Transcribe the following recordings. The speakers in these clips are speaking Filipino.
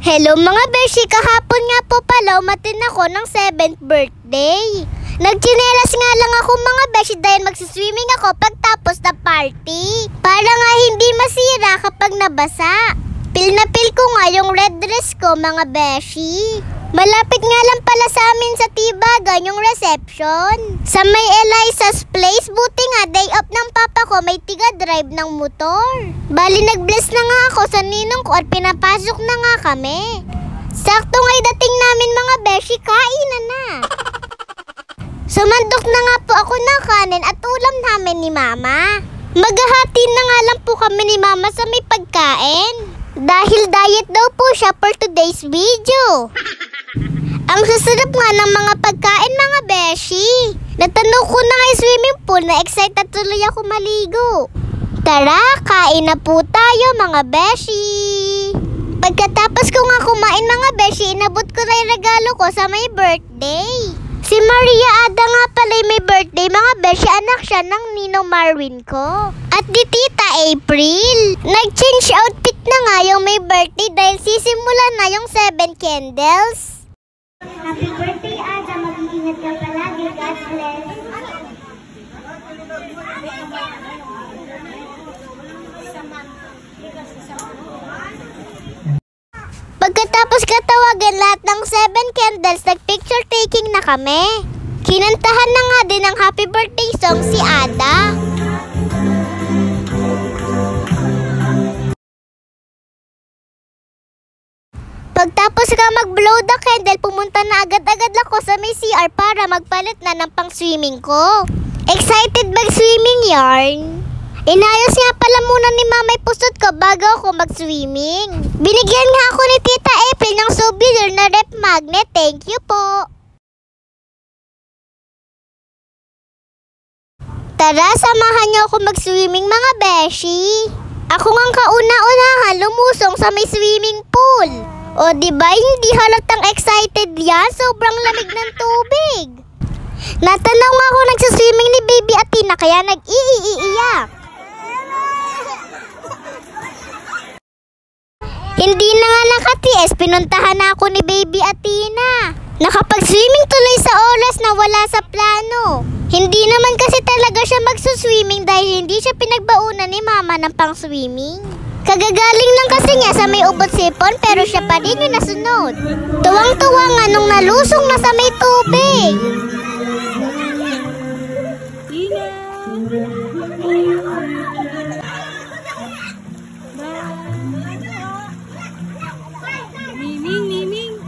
Hello mga beshi, kahapon nga po pala umatin ako ng 7th birthday. Nagtsinelas nga lang ako mga beshi dahil magsiswimming ako pagtapos na party. Para nga hindi masira kapag nabasa. Pil na pil ko nga yung red dress ko mga beshi. Malapit nga lang pala sa amin sa Tibagan yung reception. Sa may Eliza's Place, buti nga day off ng papa ko may tiga-drive ng motor. Bali nag-bless na nga ako sa ninong ko at pinapasok na nga kami. Sakto nga'y dating namin mga beshi, kainan na. Sumandok na nga po ako ng kanin at ulam namin ni mama. Maghahati na nga lang po kami ni mama sa may pagkain. Dahil diet daw po siya for today's video. Ang sasarap nga ng mga pagkain mga beshi. Natanong ko na nga swimming pool na excited tuloy ako maligo. Tara, kain na po tayo mga beshi. Pagkatapos ko nga kumain mga beshi, inabot ko na yung regalo ko sa may birthday. Si Maria Ada nga pala may birthday mga beshi, anak siya ng Ninong Marwin ko. At di Tita April. Nag-change outfit na nga yung may birthday dahil sisimulan na yung 7 candles. Happy birthday, Ada. Mag-iingat ka palagi. God bless. Pagkatapos katawagan lahat ng 7 candles, nag-picture taking na kami. Kinantahan na nga din ang happy birthday song si Ada. Pagtapos ka mag-blow the candle, pumunta na agad-agad ako sa may CR para magpalit na ng pang-swimming ko. Excited mag-swimming yarn? Inayos nga pala muna ni mama yung pusot ko bago ako mag-swimming. Binigyan nga ako ni Tita April ng souvenir na rep magnet. Thank you po. Tara, samahan niyo ako mag-swimming mga beshi. Ako ngang kauna-unahan lumusong sa may swimming pool. O diba hindi halatang excited yan? Sobrang lamig ng tubig. Natanaw nga ako nagsaswimming ni Baby Athena kaya nag-iiiyak. Hindi na nga nakatiis, pinuntahan na ako ni Baby Athena. Nakapag-swimming tuloy sa oras na wala sa plano. Hindi naman kasi talaga siya magsuswimming dahil hindi siya pinagbaunan ni mama ng pang-swimming. Kagagaling lang kasi niya sa may ubot sipon pero siya pa rin yung nasunod. Tuwang-tuwa nga nung nalusong na sa may tubig. Miming.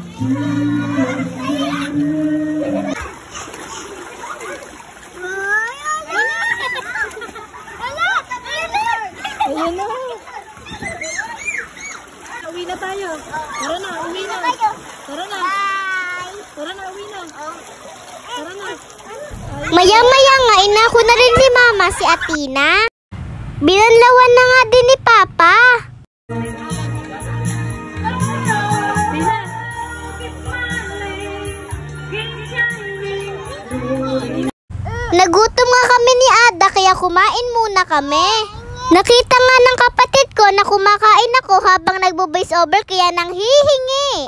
Ayan na. Uwi na tayo. Tara na, uwi na. Tara na. Tara na, uwi na. Tara na. Maya-maya nga, inako na rin ni mama si Athena. Binanlawan na nga din ni papa. Nagutom nga kami ni Ada kaya kumain muna kami. Nakita nga ng kapatid ko na kumakain ako habang nagbo-voice over kaya nang hihingi.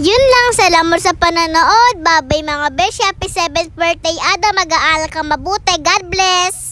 Yun lang, salamat sa pananood. Bye-bye mga beshi. Happy 7th birthday Ada. Mag-aaral kang mabuti. God bless.